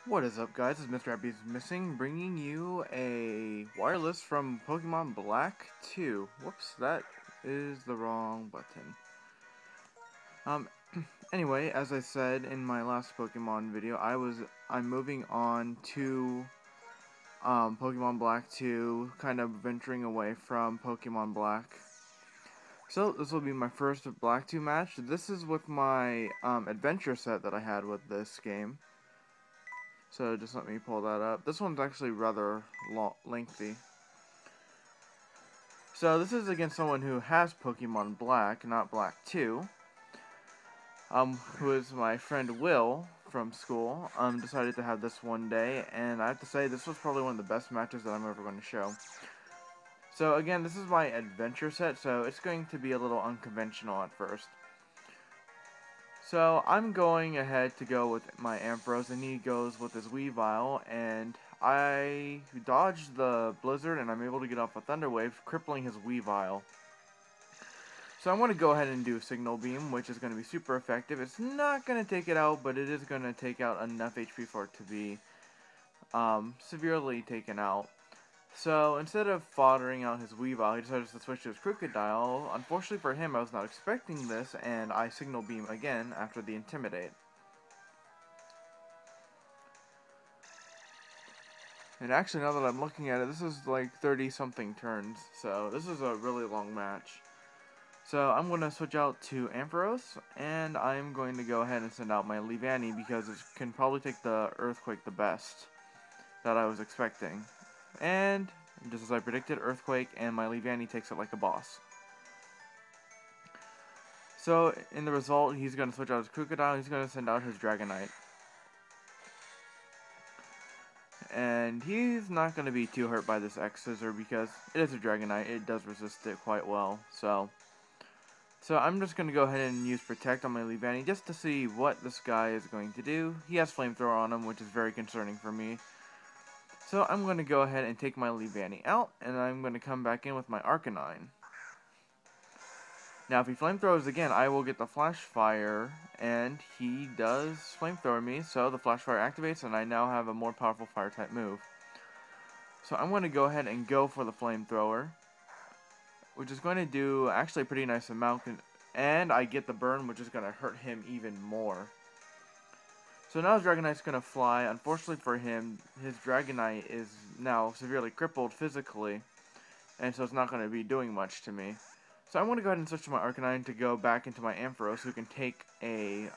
What is up, guys? It's Mr. Happy's Missing, bringing you a wireless from Pokemon Black 2. Whoops, that is the wrong button. Um, anyway, as I said in my last Pokemon video, I'm moving on to Pokemon Black 2, kind of venturing away from Pokemon Black. So this will be my first Black 2 match. This is with my adventure set that I had with this game. So just let me pull that up. This one's actually rather lengthy. So this is against someone who has Pokemon Black, not Black 2. Who is my friend Will from school. Decided to have this one day, and I have to say this was probably one of the best matches that I'm ever going to show. So again, this is my adventure set, so it's going to be a little unconventional at first. So I'm going ahead to go with my Ampharos, and he goes with his Weavile, and I dodged the Blizzard, and I'm able to get off a Thunder Wave, crippling his Weavile. So I'm going to go ahead and do Signal Beam, which is going to be super effective. It's not going to take it out, but it is going to take out enough HP for it to be severely taken out. So instead of foddering out his Weavile, he decided to switch to his Crocodile. Unfortunately for him, I was not expecting this, and I Signal Beam again after the Intimidate. And actually, now that I'm looking at it, this is like 30-something turns, so this is a really long match. So I'm going to switch out to Ampharos, and I'm going to go ahead and send out my Leavanny because it can probably take the Earthquake the best that I was expecting. And, just as I predicted, Earthquake, and my Leavanny takes it like a boss. So, in the result, he's going to switch out his Crocodile, he's going to send out his Dragonite. And he's not going to be too hurt by this X-Scissor because it is a Dragonite, it does resist it quite well, so I'm just going to go ahead and use Protect on my Leavanny just to see what this guy is going to do. He has Flamethrower on him, which is very concerning for me. So I'm going to go ahead and take my Leavanny out, and I'm going to come back in with my Arcanine. Now if he Flamethrowers again, I will get the Flash Fire, and he does Flamethrower me, so the Flash Fire activates, and I now have a more powerful Fire-type move. So I'm going to go ahead and go for the Flamethrower, which is going to do actually a pretty nice amount, and I get the burn, which is going to hurt him even more. So now his Dragonite's going to fly. Unfortunately for him, his Dragonite is now severely crippled physically, and so it's not going to be doing much to me. So I'm going to go ahead and switch to my Arcanine to go back into my Ampharos, who can take a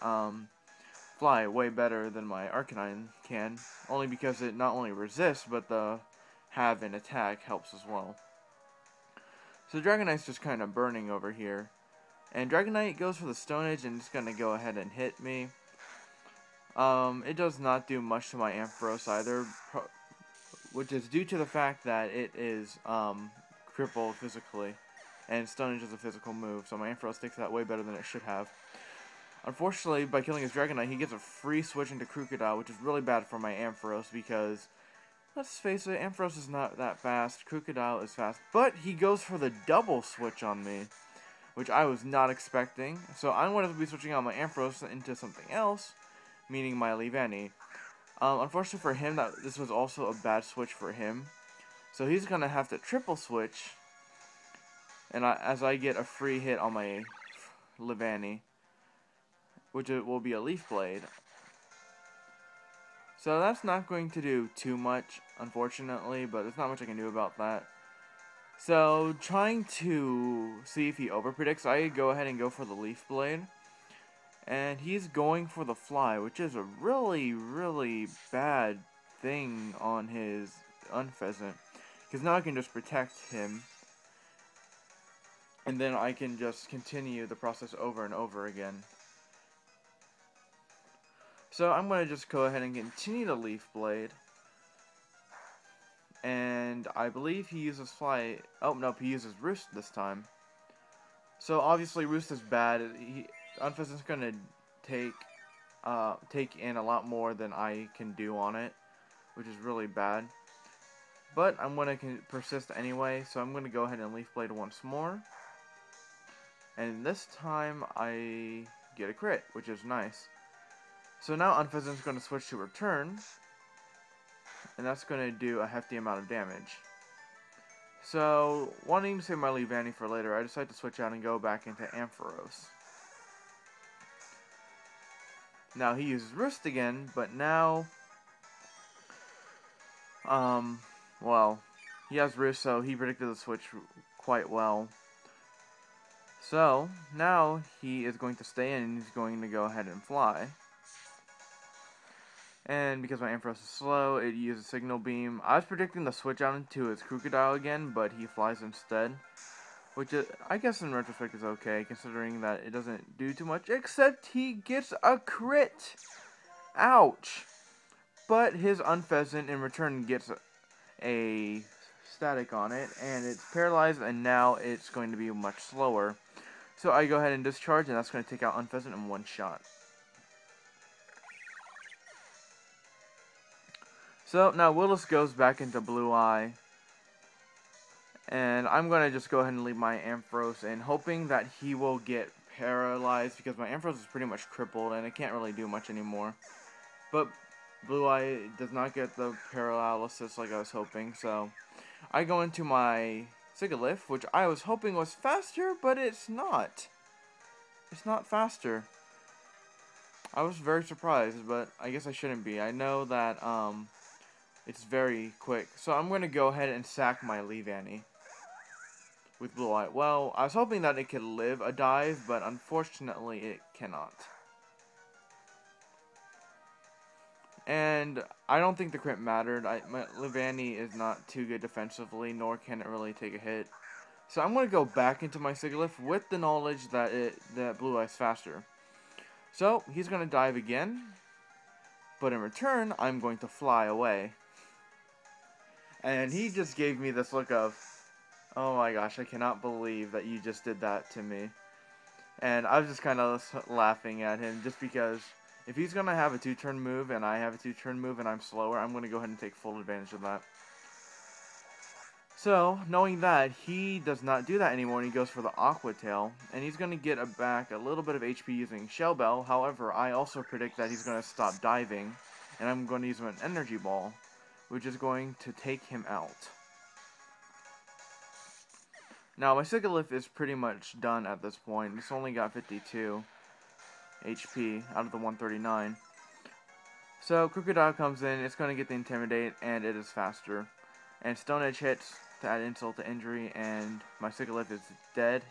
fly way better than my Arcanine can, only because it not only resists, but the have an attack helps as well. So Dragonite's just kind of burning over here. And Dragonite goes for the Stone Edge and it's going to go ahead and hit me. It does not do much to my Ampharos either, which is due to the fact that it is crippled physically. And Stone Edge is a physical move, so my Ampharos takes that way better than it should have. Unfortunately, by killing his Dragonite, he gets a free switch into Crocodile, which is really bad for my Ampharos because, let's face it, Ampharos is not that fast, Crocodile is fast, but he goes for the double switch on me, which I was not expecting. So I'm going to be switching out my Ampharos into something else, meaning my Leavanny. Unfortunately for him, this was also a bad switch for him. So he's going to have to triple switch, and as I get a free hit on my Leavanny, which it will be a Leaf Blade. So that's not going to do too much, unfortunately, but there's not much I can do about that. So, trying to see if he overpredicts, I go ahead and go for the Leaf Blade. And he's going for the Fly, which is a really, really bad thing on his Unpheasant. Because now I can just protect him. And then I can just continue the process over and over again. So I'm going to just go ahead and continue the Leaf Blade. And I believe he uses Fly. Oh, nope, he uses Roost this time. So obviously Roost is bad. Unpheasant's going to take in a lot more than I can do on it, which is really bad. But I'm going to persist anyway, so I'm going to go ahead and Leaf Blade once more. And this time I get a crit, which is nice. So now Unpheasant's going to switch to Return, and that's going to do a hefty amount of damage. So, wanting to save my Leavanny for later, I decide to switch out and go back into Ampharos. Now, he uses Roost again, but now, well, he has Roost, so he predicted the switch quite well. So, now he is going to stay in, and he's going to go ahead and fly. And because my Ampharos is slow, it uses Signal Beam. I was predicting the switch out into his Crocodile again, but he flies instead. Which, I guess in retrospect is okay, considering that it doesn't do too much, except he gets a crit! Ouch! But his Unpheasant in return gets a static on it, and it's paralyzed, and now it's going to be much slower. So I go ahead and discharge, and that's going to take out Unpheasant in one shot. So now Willis goes back into Blue Eye, and I'm going to just go ahead and leave my Ampharos in, hoping that he will get paralyzed, because my Ampharos is pretty much crippled, and it can't really do much anymore. But Blue Eye does not get the paralysis like I was hoping, so I go into my Sigilyph, which I was hoping was faster, but it's not. It's not faster. I was very surprised, but I guess I shouldn't be. I know that, it's very quick. So I'm going to go ahead and sack my Leavanny with Blue Eye. Well, I was hoping that it could live a dive, but unfortunately it cannot. And I don't think the crit mattered. My Leavanny is not too good defensively, nor can it really take a hit. So I'm going to go back into my Sigilyph with the knowledge that Blue Eye's faster. So he's going to dive again, but in return, I'm going to fly away. And he just gave me this look of, oh my gosh, I cannot believe that you just did that to me. And I was just kind of laughing at him, just because if he's going to have a 2-turn move, and I have a 2-turn move, and I'm slower, I'm going to go ahead and take full advantage of that. So, knowing that, he does not do that anymore, and he goes for the Aqua Tail, and he's going to get back a little bit of HP using Shell Bell. However, I also predict that he's going to stop diving, and I'm going to use an Energy Ball, which is going to take him out. Now, my Sigilyph is pretty much done at this point. It's only got 52 HP out of the 139. So, Crocodile comes in, it's going to get the Intimidate, and it is faster. And Stone Edge hits to add insult to injury, and my Sigilyph is dead.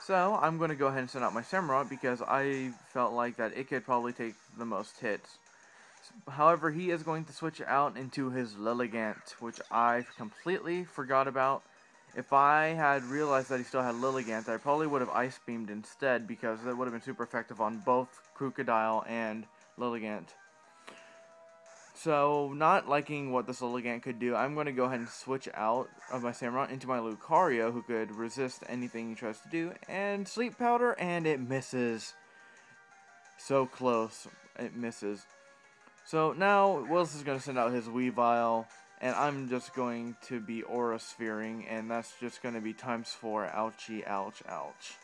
So, I'm going to go ahead and send out my Samurott because I felt like that it could probably take the most hits. However, he is going to switch out into his Lilligant, which I completely forgot about. If I had realized that he still had Lilligant, I probably would have Ice Beamed instead, because that would have been super effective on both Crocodile and Lilligant. So, not liking what this Lilligant could do, I'm going to go ahead and switch out of my Samurott into my Lucario, who could resist anything he tries to do, and Sleep Powder, and it misses. So close, it misses. So now, Willis is going to send out his Weavile, and I'm just going to be Aura Sphering, and that's just going to be ×4, ouchie, ouch, ouch.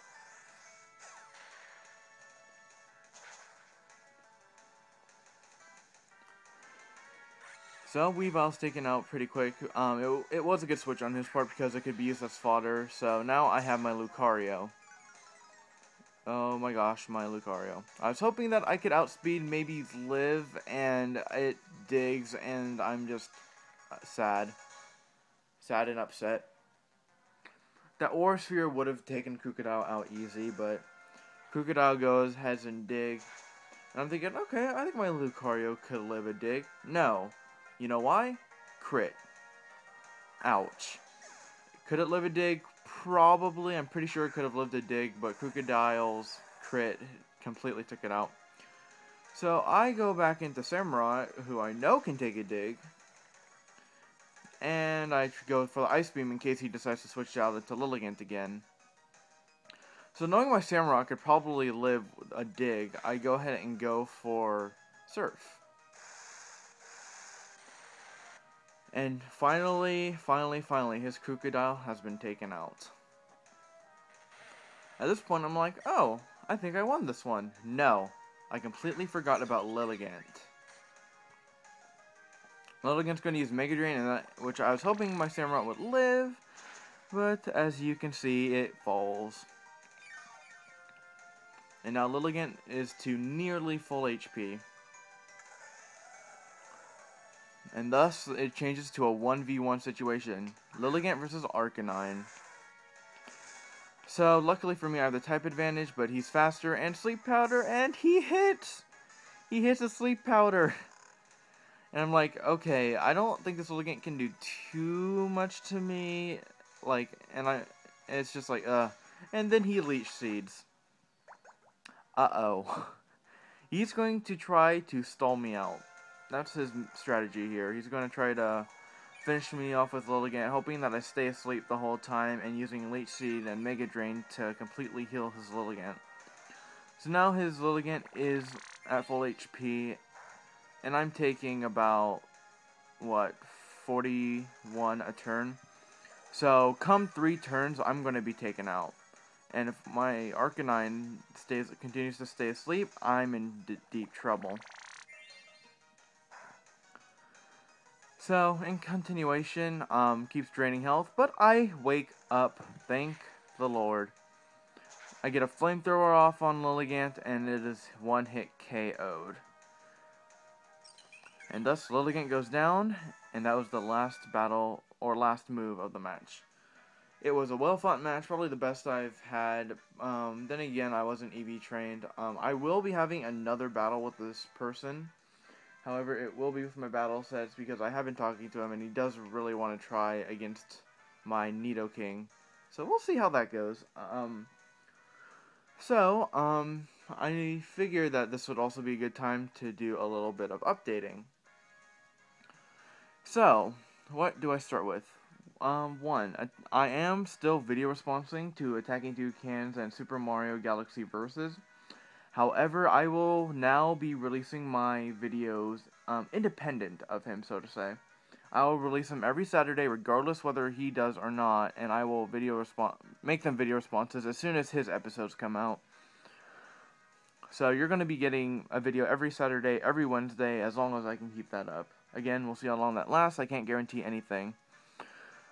So, Weavile's taken out pretty quick. It was a good switch on his part because it could be used as fodder, so now I have my Lucario. Oh my gosh, my Lucario. I was hoping that I could outspeed maybe Live, and it digs, and I'm just sad. Sad and upset. That Aura Sphere would have taken Crocodile out easy, but Crocodile goes, heads and dig. And I'm thinking, okay, I think my Lucario could live a dig. No. You know why? Crit. Ouch. Could it live a dig? Probably. I'm pretty sure it could have lived a dig, but Crocodile's crit completely took it out. So I go back into Samurott, who I know can take a dig. And I go for the Ice Beam in case he decides to switch out into Lilligant again. So knowing my Samurott could probably live a dig, I go ahead and go for Surf. And finally, his Crocodile has been taken out. At this point, I'm like, oh, I think I won this one. No, I completely forgot about Lilligant. Lilligant's going to use Mega Drain, which I was hoping my Samurott would live, but as you can see, it falls. And now Lilligant is to nearly full HP. And thus, it changes to a 1v1 situation. Lilligant versus Arcanine. So, luckily for me, I have the type advantage, but he's faster, and Sleep Powder, and he hits! He hits a Sleep Powder! And I'm like, okay, I don't think this Lilligant can do too much to me. Like, it's just like, And then he Leech Seeds. Uh-oh. He's going to try to stall me out. That's his strategy here. He's going to try to finish me off with Lilligant, hoping that I stay asleep the whole time, and using Leech Seed and Mega Drain to completely heal his Lilligant. So now his Lilligant is at full HP, and I'm taking about, what, 41 a turn. So come 3 turns, I'm going to be taken out. And if my Arcanine continues to stay asleep, I'm in deep trouble. So, in continuation, keeps draining health, but I wake up, thank the Lord. I get a Flamethrower off on Lilligant, and it is one-hit KO'd. And thus, Lilligant goes down, and that was the last battle, or last move of the match. It was a well-fought match, probably the best I've had. Then again, I wasn't EV trained. I will be having another battle with this person. However, it will be with my battle sets because I have been talking to him and he does really want to try against my Nidoking. So we'll see how that goes. I figured that this would also be a good time to do a little bit of updating. So, what do I start with? One, I am still video responding to Attacking Toucans and Super Mario Galaxy Versus. However, I will now be releasing my videos independent of him, so to say. I will release them every Saturday, regardless whether he does or not, and I will make them video responses as soon as his episodes come out. So you're going to be getting a video every Saturday, every Wednesday, as long as I can keep that up. Again, we'll see how long that lasts. I can't guarantee anything.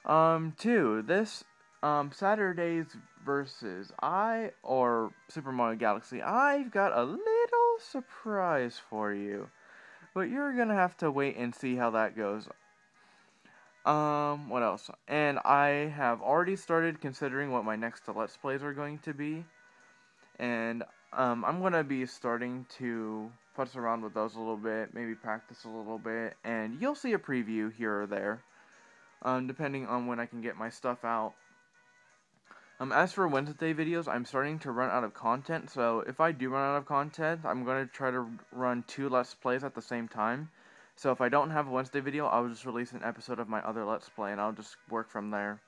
2, this Saturday's Versus or Super Mario Galaxy, I've got a little surprise for you. But you're gonna have to wait and see how that goes. What else? And I have already started considering what my next Let's Plays are going to be. And, I'm gonna be starting to futz around with those a little bit, maybe practice a little bit, and you'll see a preview here or there. Depending on when I can get my stuff out. As for Wednesday videos, I'm starting to run out of content, so if I do run out of content, I'm going to try to run 2 Let's Plays at the same time. So if I don't have a Wednesday video, I'll just release an episode of my other Let's Play, and I'll just work from there.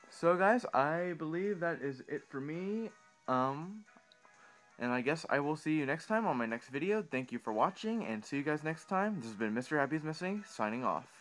So guys, I believe that is it for me, and I guess I will see you next time on my next video. Thank you for watching, and see you guys next time. This has been Mr. Happy's Missing, signing off.